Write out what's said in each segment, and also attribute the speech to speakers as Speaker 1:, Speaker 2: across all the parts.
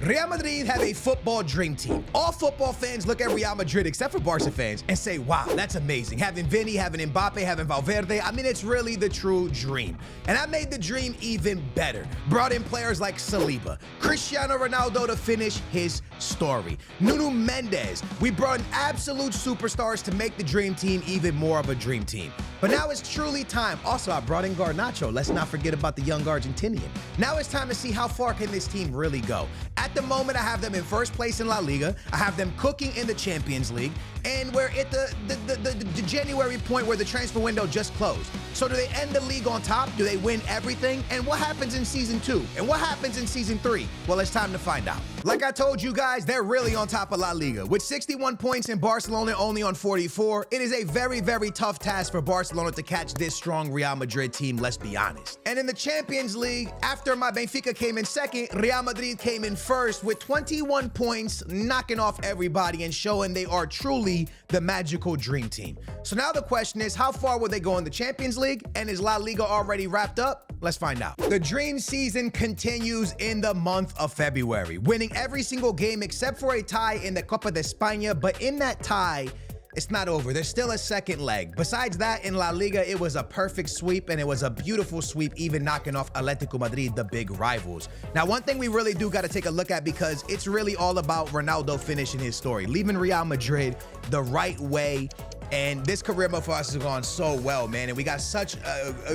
Speaker 1: Real Madrid have a football dream team. All football fans look at Real Madrid, except for Barca fans, and say, wow, that's amazing. Having Vini, having Mbappe, having Valverde, I mean, it's really the true dream. And I made the dream even better. Brought in players like Saliba, Cristiano Ronaldo to finish his story. Nuno Mendes. We brought in absolute superstars to make the dream team even more of a dream team. But now it's truly time. Also, I brought in Garnacho. Let's not forget about the young Argentinian. Now it's time to see how far can this team really go. At the moment, I have them in first place in La Liga. I have them cooking in the Champions League. And we're at the January point where the transfer window just closed. So do they end the league on top? Do they win everything? And what happens in season 2? And what happens in season 3? Well, it's time to find out. Like I told you guys, they're really on top of La Liga. With 61 points and Barcelona only on 44, it is a very, very tough task for Barcelona to catch this strong Real Madrid team, let's be honest. And in the Champions League, after my Benfica came in second, Real Madrid came in first with 21 points, knocking off everybody and showing they are truly the magical dream team. So now the question is, how far will they go in the Champions League? And is La Liga already wrapped up? Let's find out. The dream season continues in the month of February, winning every single game except for a tie in the Copa de España, but in that tie, it's not over. There's still a second leg. Besides that, in La Liga, it was a perfect sweep, and it was a beautiful sweep, even knocking off Atletico Madrid, the big rivals. Now, one thing we really do got to take a look at, because it's really all about Ronaldo finishing his story, leaving Real Madrid the right way. And this career mode for us has gone so well, man. And we got such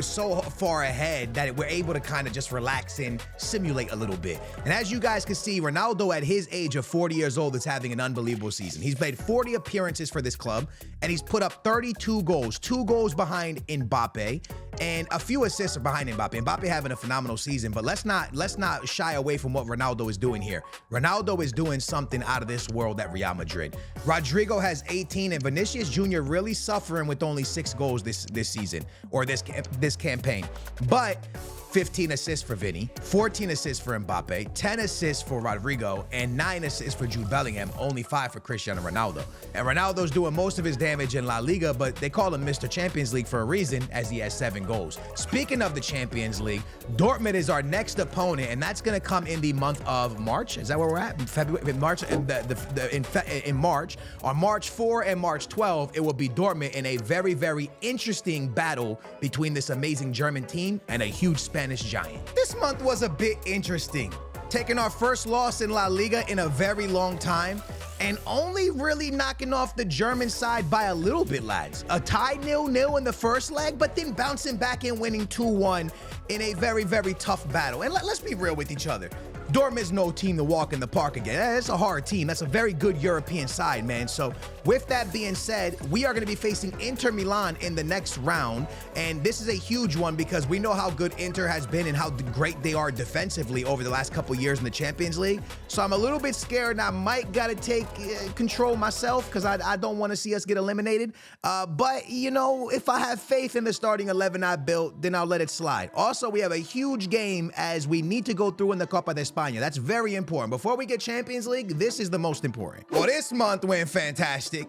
Speaker 1: so far ahead that we're able to kind of just relax and simulate a little bit. And as you guys can see, Ronaldo at his age of 40 years old is having an unbelievable season. He's made 40 appearances for this club, and he's put up 32 goals, 2 goals behind Mbappe, and a few assists behind Mbappe. Mbappe having a phenomenal season, but let's not shy away from what Ronaldo is doing here. Ronaldo is doing something out of this world at Real Madrid. Rodrigo has 18, and Vinicius Jr. really suffering with only 6 goals this season, or this campaign. But 15 assists for Vini, 14 assists for Mbappe, 10 assists for Rodrigo, and 9 assists for Jude Bellingham, only 5 for Cristiano Ronaldo. And Ronaldo's doing most of his damage in La Liga, but they call him Mr. Champions League for a reason, as he has 7 goals. Speaking of the Champions League, Dortmund is our next opponent, and that's going to come in the month of March. Is that where we're at? February, March, in March. On March 4 and March 12, it will be Dortmund in a very, very interesting battle between this amazing German team and a huge Spanish giant. This month was a bit interesting. Taking our first loss in La Liga in a very long time, and only really knocking off the German side by a little bit, lads. A tie 0-0 in the first leg, but then bouncing back and winning 2-1 in a very, very tough battle. And let's be real with each other. Dortmund's no team to walk in the park again. It's a hard team. That's a very good European side, man. So with that being said, we are going to be facing Inter Milan in the next round. And this is a huge one because we know how good Inter has been and how great they are defensively over the last couple years in the Champions League. So I'm a little bit scared, and I might got to take control myself because I don't want to see us get eliminated. But, you know, if I have faith in the starting 11 I built, then I'll let it slide. Also, we have a huge game as we need to go through in the Copa de España. That's very important. Before we get Champions League, this is the most important. Well, this month went fantastic.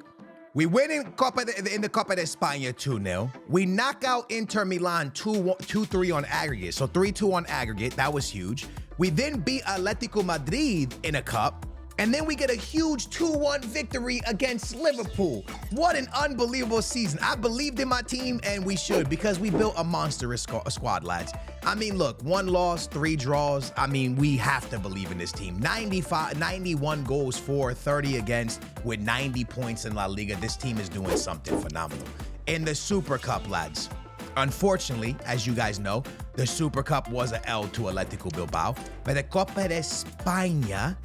Speaker 1: We win in the Copa de España 2-0. We knock out Inter Milan 2-3 on aggregate. So 3-2 on aggregate. That was huge. We then beat Atletico Madrid in a cup. And then we get a huge 2-1 victory against Liverpool. What an unbelievable season. I believed in my team, and we should, because we built a monstrous squad, lads. I mean, look, 1 loss, 3 draws. I mean, we have to believe in this team. 91 goals for, 30 against, with 90 points in La Liga. This team is doing something phenomenal. In the Super Cup, lads, unfortunately, as you guys know, the Super Cup was an L to Atletico Bilbao. But the Copa de España,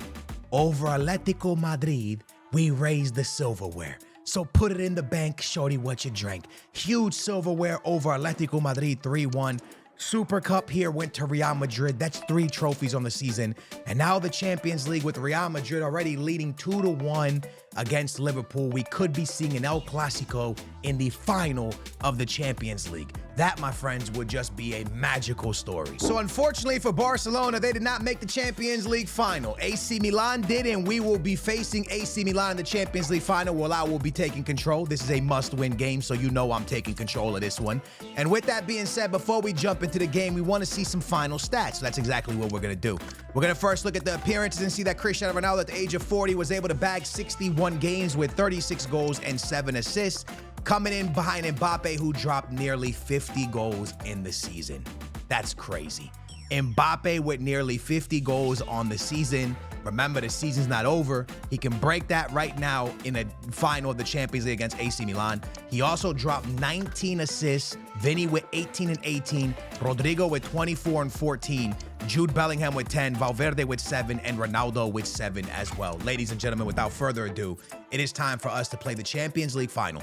Speaker 1: over Atletico Madrid, we raised the silverware. So put it in the bank, shorty, what you drank. Huge silverware over Atletico Madrid, 3-1. Super Cup here went to Real Madrid. That's 3 trophies on the season. And now the Champions League with Real Madrid already leading 2-1 against Liverpool. We could be seeing an El Clasico in the final of the Champions League. That, my friends, would just be a magical story. So unfortunately for Barcelona, they did not make the Champions League final. AC Milan did, and we will be facing AC Milan in the Champions League final, while I will be taking control. This is a must-win game, so you know I'm taking control of this one. And with that being said, before we jump into the game, we want to see some final stats. So that's exactly what we're going to do. We're going to first look at the appearances and see that Cristiano Ronaldo at the age of 40 was able to bag 61 games with 36 goals and 7 assists. Coming in behind Mbappe, who dropped nearly 50 goals in the season. That's crazy. Mbappe with nearly 50 goals on the season. Remember, the season's not over. He can break that right now in a final of the Champions League against AC Milan. He also dropped 19 assists. Vinny with 18 and 18. Rodrigo with 24 and 14. Jude Bellingham with 10. Valverde with 7. And Ronaldo with 7 as well. Ladies and gentlemen, without further ado, it is time for us to play the Champions League final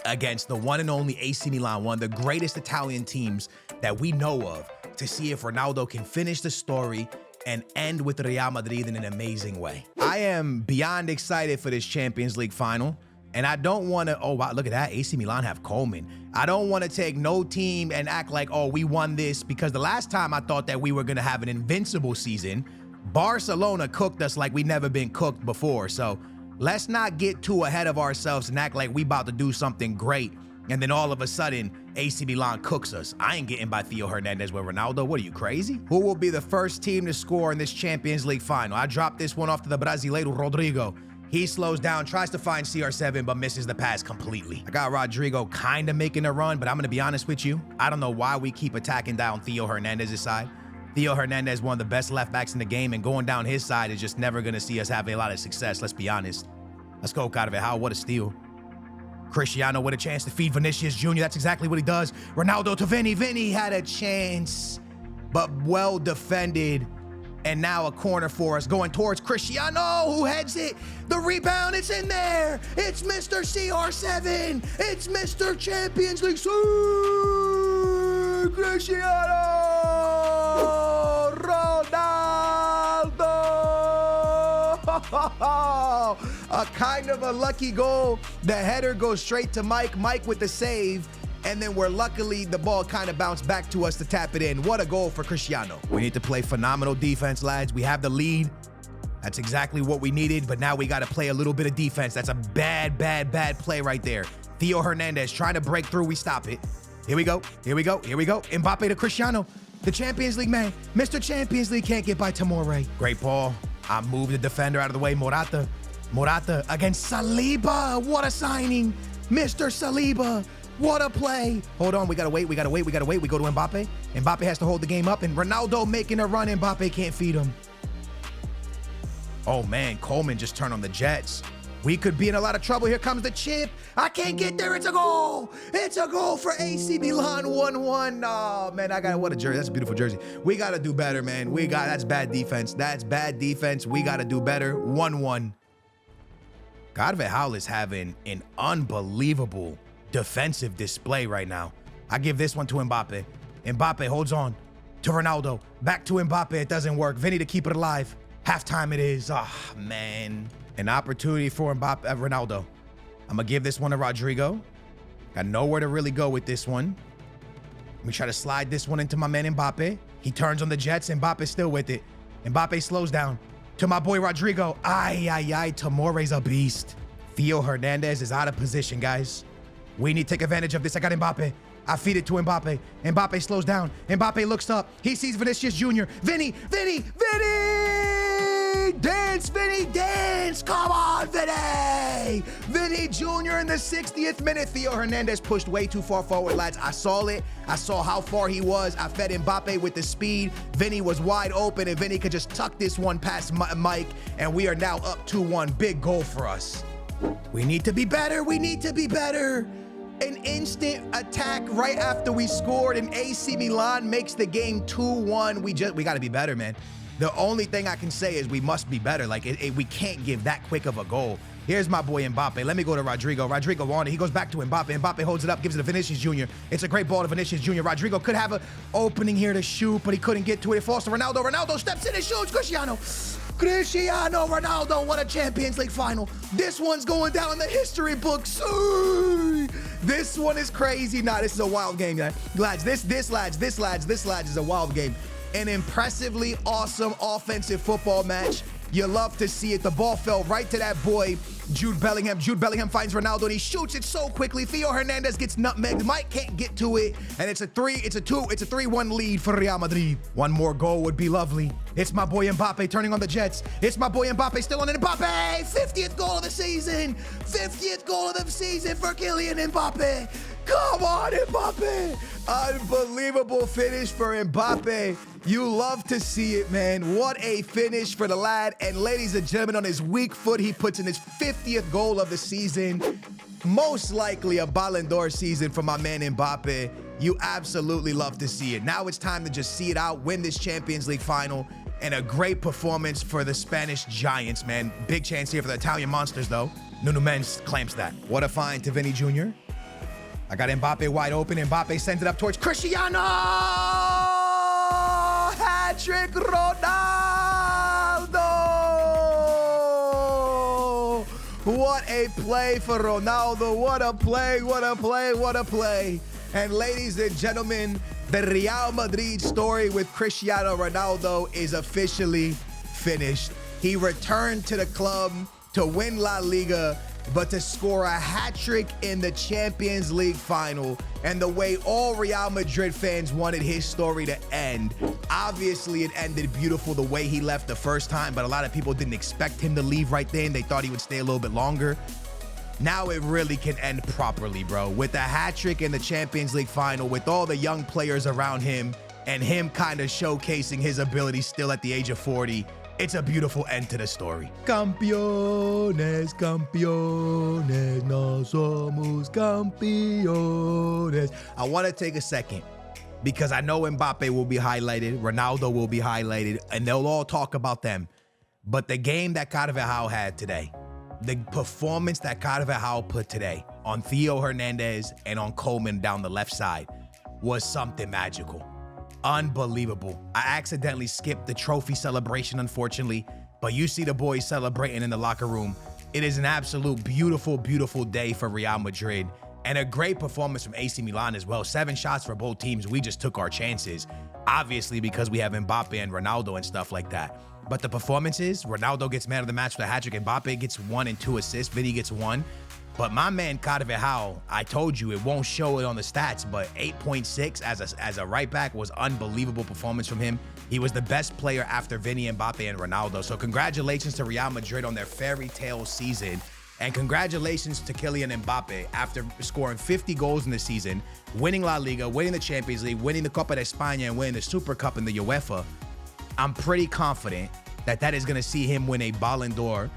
Speaker 1: against the one and only AC Milan, one of the greatest Italian teams that we know of, to see if Ronaldo can finish the story and end with Real Madrid in an amazing way. I am beyond excited for this Champions League final, and I don't want to, oh wow, look at that, AC Milan have Coleman. I don't want to take no team and act like, oh, we won this, because the last time I thought that we were going to have an invincible season, Barcelona cooked us like we never been cooked before. So let's not get too ahead of ourselves and act like we about to do something great, and then all of a sudden, AC Milan cooks us. I ain't getting by Theo Hernandez with Ronaldo. What are you, crazy? Who will be the first team to score in this Champions League final? I dropped this one off to the Brasileiro, Rodrigo. He slows down, tries to find CR7, but misses the pass completely. I got Rodrigo kind of making a run, but I'm going to be honest with you. I don't know why we keep attacking down Theo Hernandez's side. Theo Hernandez, one of the best left backs in the game, and going down his side is just never going to see us have a lot of success, let's be honest. Let's go, Carvajal. What a steal. Cristiano with a chance to feed Vinicius Jr. That's exactly what he does. Ronaldo to Vinny. Vinny had a chance, but well defended. And now a corner for us going towards Cristiano, who heads it. The rebound, it's in there. It's Mr. CR7. It's Mr. Champions League. Cristiano Ronaldo. A kind of a lucky goal. The header goes straight to Mike. Mike with the save. And then luckily the ball kind of bounced back to us to tap it in. What a goal for Cristiano. We need to play phenomenal defense, lads. We have the lead. That's exactly what we needed, but now we got to play a little bit of defense. That's a bad play right there. Theo Hernandez trying to break through. We stop it. Here we go. Here we go. Here we go. Mbappe to Cristiano. The Champions League man. Mr. Champions League can't get by Tomori. Great ball. I moved the defender out of the way. Morata against Saliba. What a signing. Mr. Saliba. What a play. Hold on. We got to wait. We go to Mbappe. Mbappe has to hold the game up, and Ronaldo making a run. Mbappe can't feed him. Oh, man. Coleman just turned on the Jets. We could be in a lot of trouble. Here comes the chip. I can't get there. It's a goal. It's a goal for AC Milan 1-1. Oh, man. What a jersey. That's a beautiful jersey. We got to do better, man. That's bad defense. That's bad defense. We got to do better. 1-1. Carvajal is having an unbelievable defensive display right now. I give this one to Mbappe. Mbappe holds on to Ronaldo. Back to Mbappe. It doesn't work. Vinny to keep it alive. Halftime it is. Oh, man. An opportunity for Mbappe, Ronaldo. I'm going to give this one to Rodrigo. Got nowhere to really go with this one. Let me try to slide this one into my man Mbappe. He turns on the Jets. Mbappe's still with it. Mbappe slows down to my boy Rodrigo. Tomori's a beast. Theo Hernandez is out of position, guys. We need to take advantage of this. I got Mbappe. I feed it to Mbappe. Mbappe slows down. Mbappe looks up. He sees Vinicius Jr. Vinny! Dance, Vinny, dance! Come on, Vinny! Vinny Jr. in the 60th minute. Theo Hernandez pushed way too far forward, lads. I saw it. I saw how far he was. I fed Mbappe with the speed. Vinny was wide open, and Vinny could just tuck this one past Mike, and we are now up 2-1. Big goal for us. We need to be better. We need to be better. An instant attack right after we scored, and AC Milan makes the game 2-1. We got to be better, man. The only thing I can say is we must be better. Like, we can't give that quick of a goal. Here's my boy Mbappe. Let me go to Rodrigo. Rodrigo on it. He goes back to Mbappe. Mbappe holds it up, gives it to Vinicius Jr. It's a great ball to Vinicius Jr. Rodrigo could have an opening here to shoot, but he couldn't get to it. It falls to Ronaldo. Ronaldo steps in and shoots. Cristiano Ronaldo, what a Champions League final. This one's going down in the history books. This one is crazy. Nah, this is a wild game, lads. This is a wild game. An impressively awesome offensive football match. You love to see it. The ball fell right to that boy, Jude Bellingham. Jude Bellingham finds Ronaldo and he shoots it so quickly. Theo Hernandez gets nutmegged. Mike can't get to it. And it's a 3-1 lead for Real Madrid. One more goal would be lovely. It's my boy Mbappe turning on the Jets. It's my boy Mbappe still on it. Mbappe! 50th goal of the season. 50th goal of the season for Kylian Mbappe. Come on, Mbappe. Unbelievable finish for Mbappe. You love to see it, man. What a finish for the lad. And ladies and gentlemen, on his weak foot, he puts in his 50th goal of the season. Most likely a Ballon d'Or season for my man Mbappe. You absolutely love to see it. Now it's time to just see it out, win this Champions League final, and a great performance for the Spanish Giants, man. Big chance here for the Italian Monsters, though. Nuno Mendes clamps that. What a find to Vinny Jr. I got Mbappe wide open. Mbappe sends it up towards Cristiano! Hat-trick Ronaldo! What a play for Ronaldo. What a play, what a play, what a play. And ladies and gentlemen, the Real Madrid story with Cristiano Ronaldo is officially finished. He returned to the club to win La Liga, but to score a hat-trick in the Champions League final, and the way all Real Madrid fans wanted his story to end. Obviously, it ended beautiful the way he left the first time, but a lot of people didn't expect him to leave right then. They thought he would stay a little bit longer. Now it really can end properly, bro. With a hat-trick in the Champions League final, with all the young players around him, and him kind of showcasing his ability still at the age of 40, it's a beautiful end to the story. Campeones, campeones, no somos campeones. I want to take a second because I know Mbappe will be highlighted, Ronaldo will be highlighted, and they'll all talk about them. But the game that Carvajal had today, the performance that Carvajal put today on Theo Hernandez and on Coleman down the left side was something magical. Unbelievable. I accidentally skipped the trophy celebration, unfortunately, but you see the boys celebrating in the locker room. It is an absolute beautiful, beautiful day for Real Madrid, and a great performance from AC Milan as well. 7 shots for both teams. We just took our chances, obviously, because we have Mbappe and Ronaldo and stuff like that. But the performances, Ronaldo gets man of the match for the hat-trick. Mbappe gets 1 and 2 assists. Vinny gets 1. But my man Carvajal, I told you, it won't show it on the stats, but 8.6 as a right back was unbelievable performance from him. He was the best player after Vinny, Mbappe, and Ronaldo. So congratulations to Real Madrid on their fairy tale season. And congratulations to Kylian Mbappe after scoring 50 goals in the season, winning La Liga, winning the Champions League, winning the Copa de España, and winning the Super Cup in the UEFA. I'm pretty confident that that is going to see him win a Ballon d'Or.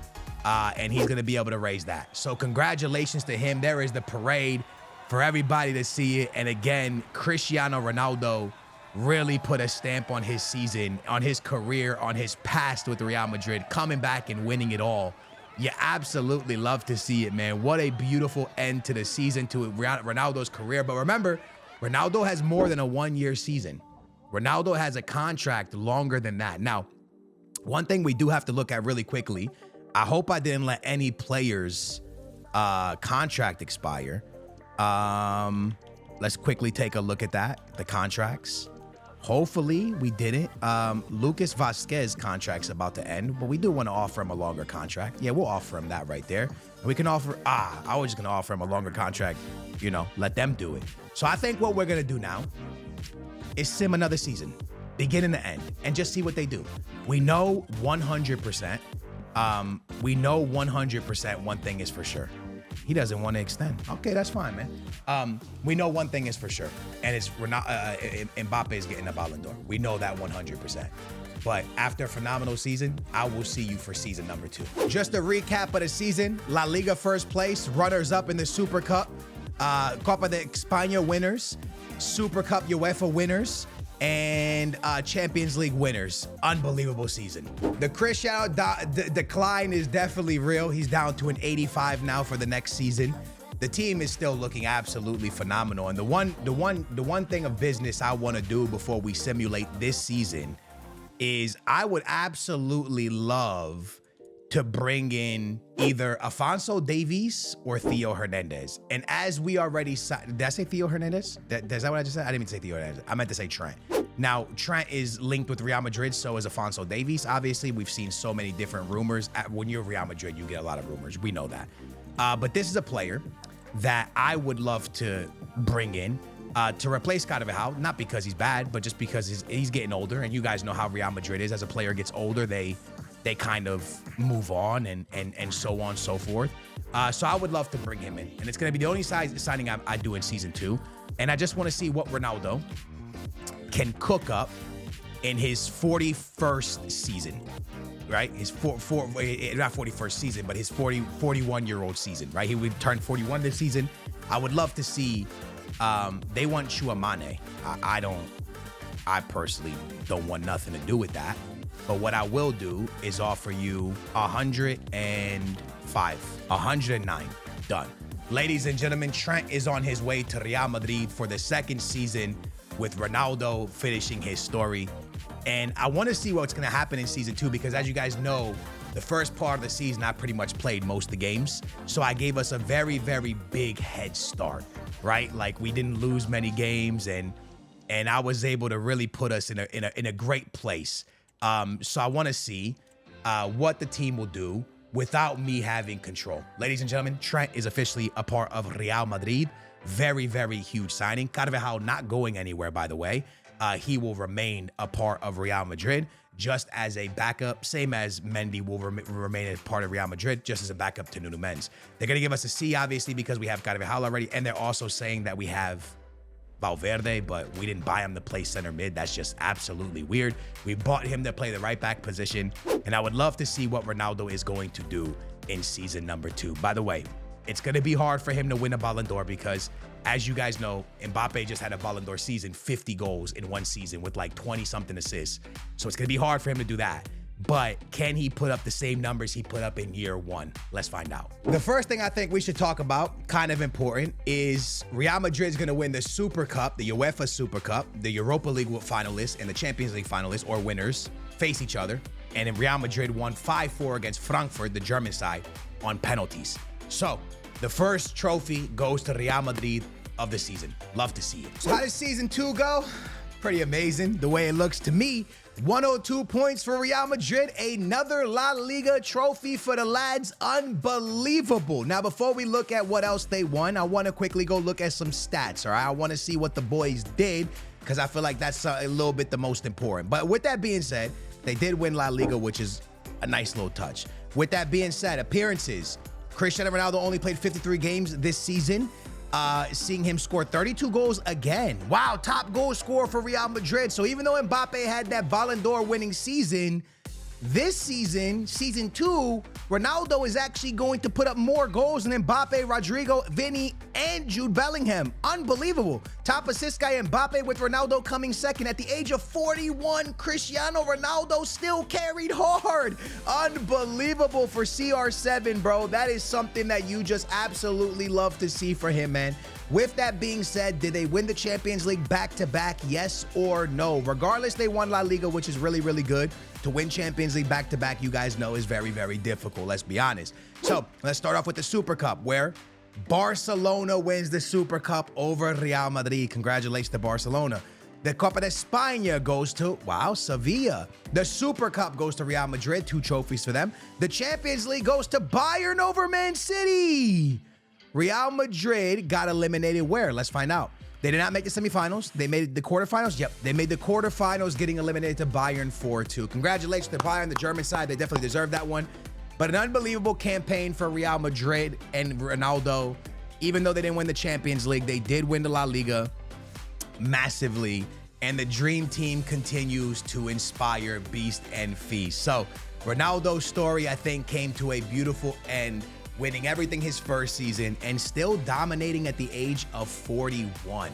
Speaker 1: And he's going to be able to raise that. So congratulations to him. There is the parade for everybody to see it. And again, Cristiano Ronaldo really put a stamp on his season, on his career, on his past with Real Madrid, coming back and winning it all. You absolutely love to see it, man. What a beautiful end to the season, to Ronaldo's career. But remember, Ronaldo has more than a 1-year season. Ronaldo has a contract longer than that. Now, one thing we do have to look at really quickly, I hope I didn't let any players' contract expire. Let's quickly take a look at that, the contracts. Hopefully we didn't. Lucas Vazquez's contract's about to end, but we do want to offer him a longer contract. Yeah, we'll offer him that right there. And we can offer, I was just going to offer him a longer contract, you know, let them do it. So I think what we're going to do now is sim another season, beginning to end, and just see what they do. We know 100%. We know 100% one thing is for sure. He doesn't want to extend. Okay, that's fine, man. We know one thing is for sure, and it's Mbappe is getting a Ballon d'Or. We know that 100%. But after a phenomenal season, I will see you for season number 2. Just a recap of the season: La Liga first place, runners-up in the Super Cup, Copa de España winners, Super Cup UEFA winners, and Champions League winners. Unbelievable season. The Cristiano decline is definitely real. He's down to an 85 now for the next season. The team is still looking absolutely phenomenal. And the one thing of business I want to do before we simulate this season is I would absolutely love to bring in either Afonso Davies or Theo Hernandez. And as we already did I say Theo Hernandez? Is that what I just said? I didn't mean to say Theo Hernandez. I meant to say Trent. Now, Trent is linked with Real Madrid, so is Afonso Davies. Obviously, we've seen so many different rumors. When you're Real Madrid, you get a lot of rumors. We know that. But this is a player that I would love to bring in to replace Carvajal, not because he's bad, but just because he's getting older. And you guys know how Real Madrid is. As a player gets older, they kind of move on and so on and so forth. So I would love to bring him in. And it's going to be the only signing I do in season 2. And I just want to see what Ronaldo can cook up in his 41st season, right? His not 41st season, but his 41-year-old season, right? He would turn 41 this season. I would love to see, they want Tchouaméni. I personally don't want nothing to do with that. But what I will do is offer you 109. Done. Ladies and gentlemen, Trent is on his way to Real Madrid for the second season with Ronaldo finishing his story. And I want to see what's going to happen in season 2 because as you guys know, the first part of the season, I pretty much played most of the games. So I gave us a very, very big head start, right? Like we didn't lose many games and I was able to really put us in a great place. So I want to see what the team will do without me having control. Ladies and gentlemen, Trent is officially a part of Real Madrid. Very, very huge signing. Carvajal not going anywhere, by the way. He will remain a part of Real Madrid just as a backup, same as Mendy will remain as part of Real Madrid, just as a backup to Nuno Mendes. They're going to give us a C, obviously, because we have Carvajal already, and they're also saying that we have Valverde, but we didn't buy him to play center mid. That's just absolutely weird. We bought him to play the right back position, and I would love to see what Ronaldo is going to do in season number 2. By the way, it's going to be hard for him to win a Ballon d'Or because, as you guys know, Mbappe just had a Ballon d'Or season, 50 goals in one season with like 20-something assists. So it's going to be hard for him to do that. But can he put up the same numbers he put up in year 1? Let's find out. The first thing I think we should talk about, kind of important, is Real Madrid's going to win the Super Cup, the UEFA Super Cup. The Europa League finalists and the Champions League finalists, or winners, face each other. And then Real Madrid won 5-4 against Frankfurt, the German side, on penalties. So the first trophy goes to Real Madrid of the season. Love to see it. So how does season 2 go? Pretty amazing the way it looks to me. 102 points for Real Madrid. Another La Liga trophy for the lads. Unbelievable. Now, before we look at what else they won, I want to quickly go look at some stats, all right? I want to see what the boys did because I feel like that's a little bit the most important. But with that being said, they did win La Liga, which is a nice little touch. With that being said, appearances. Cristiano Ronaldo only played 53 games this season. Seeing him score 32 goals again. Wow, top goal scorer for Real Madrid. So even though Mbappe had that Ballon d'Or winning season, this season, season 2, Ronaldo is actually going to put up more goals than Mbappe, Rodrigo, Vinny, and Jude Bellingham. Unbelievable. Top assist guy Mbappe with Ronaldo coming second. At the age of 41, Cristiano Ronaldo still carried hard. Unbelievable for CR7, bro. That is something that you just absolutely love to see for him, man. With that being said, did they win the Champions League back-to-back, yes or no? Regardless, they won La Liga, which is really, really good. To win Champions League back-to-back, you guys know, is very, very difficult, let's be honest. So let's start off with the Super Cup, where Barcelona wins the Super Cup over Real Madrid. Congratulations to Barcelona. The Copa de España goes to, wow, Sevilla. The Super Cup goes to Real Madrid, 2 trophies for them. The Champions League goes to Bayern over Man City. Real Madrid got eliminated where? Let's find out. They did not make the semifinals. They made the quarterfinals. Yep, they made the quarterfinals, getting eliminated to Bayern 4-2. Congratulations to Bayern, the German side. They definitely deserved that one. But an unbelievable campaign for Real Madrid and Ronaldo. Even though they didn't win the Champions League, they did win the La Liga massively. And the dream team continues to inspire beast and feast. So Ronaldo's story, I think, came to a beautiful end, winning everything his first season and still dominating at the age of 41.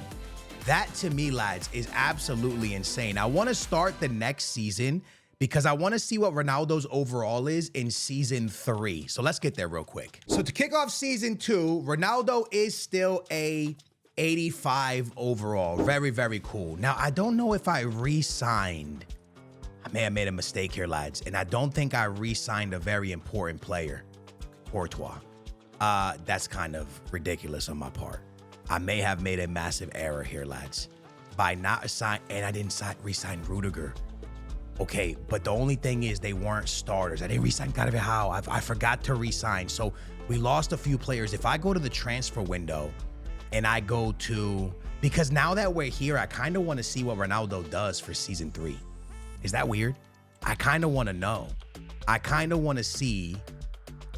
Speaker 1: That, to me, lads, is absolutely insane. I want to start the next season because I want to see what Ronaldo's overall is in season 3. So let's get there real quick. So to kick off season 2, Ronaldo is still a 85 overall. Very, very cool. Now, I don't know if I re-signed. I may have made a mistake here, lads. And I don't think I re-signed a very important player, Courtois. That's kind of ridiculous on my part. I may have made a massive error here, lads, by not assigning, and I didn't re-sign Rudiger. Okay, but the only thing is they weren't starters. I didn't re-sign Carvajal. I forgot to re-sign. So we lost a few players. If I go to the transfer window and I go to, because now that we're here, I kind of want to see what Ronaldo does for season 3. Is that weird? I kind of want to know. I kind of want to see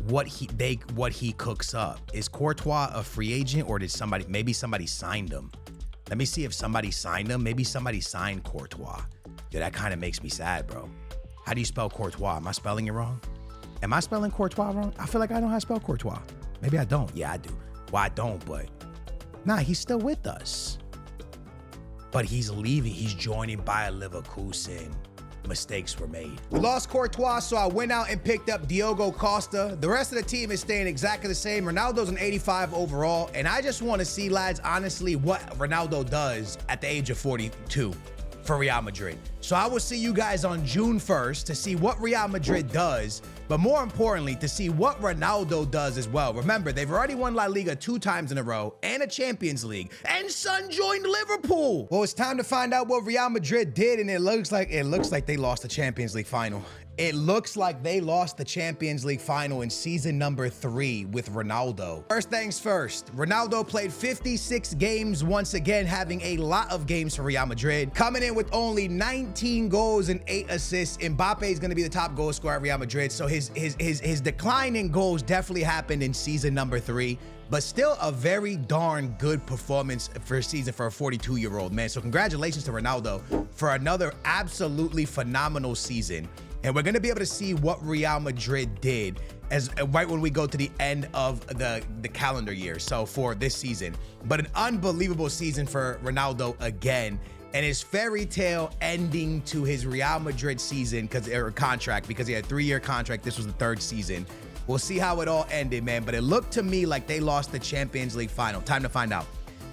Speaker 1: what he cooks up. Is Courtois a free agent, or did maybe somebody signed him? Let me see if somebody signed him. Maybe somebody signed Courtois. Dude, that kind of makes me sad, bro. How do you spell Courtois? Am I spelling it wrong? Am I spelling Courtois wrong? I feel like I know how to spell Courtois. Maybe I don't. Yeah, I do. Well, I don't, but nah, he's still with us. But he's leaving. He's joining Bayer Leverkusen. Mistakes were made. We lost Courtois, so I went out and picked up Diogo Costa. The rest of the team is staying exactly the same. Ronaldo's an 85 overall, and I just want to see, lads, honestly, what Ronaldo does at the age of 42 for Real Madrid. So I will see you guys on June 1st to see what Real Madrid does, but more importantly, to see what Ronaldo does as well. Remember, they've already won La Liga 2 times in a row and a Champions League, and Son joined Liverpool. Well, it's time to find out what Real Madrid did, and it looks like they lost the Champions League final. It looks like they lost the Champions League final in season number 3 with Ronaldo. First things first, Ronaldo played 56 games, once again having a lot of games for Real Madrid, coming in with only 19 goals and 8 assists. Mbappe is going to be the top goal scorer at Real Madrid, so his decline in goals definitely happened in season number 3. But still a very darn good performance for a season for a 42-year-old man. So congratulations to Ronaldo for another absolutely phenomenal season. And we're going to be able to see what Real Madrid did right when we go to the end of the calendar year. So for this season, but an unbelievable season for Ronaldo again, and his fairy tale ending to his Real Madrid season contract, because he had a 3-year contract. This was the 3rd season. We'll see how it all ended, man. But it looked to me like they lost the Champions League final. Time to find out.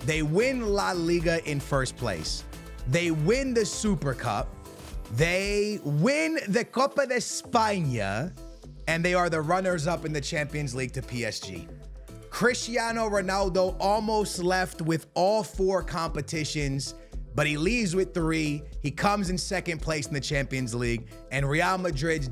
Speaker 1: They win La Liga in first place. They win the Super Cup. They win the Copa de España, and they are the runners-up in the Champions League to PSG. Cristiano Ronaldo almost left with all 4 competitions, but he leaves with 3. He comes in 2nd place in the Champions League, and Real Madrid's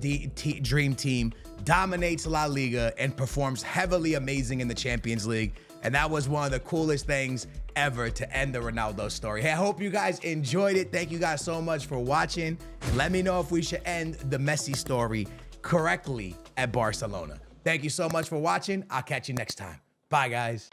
Speaker 1: dream team dominates La Liga and performs heavily amazing in the Champions League. And that was one of the coolest things ever to end the Ronaldo story. Hey, I hope you guys enjoyed it. Thank you guys so much for watching. Let me know if we should end the Messi story correctly at Barcelona. Thank you so much for watching. I'll catch you next time. Bye, guys.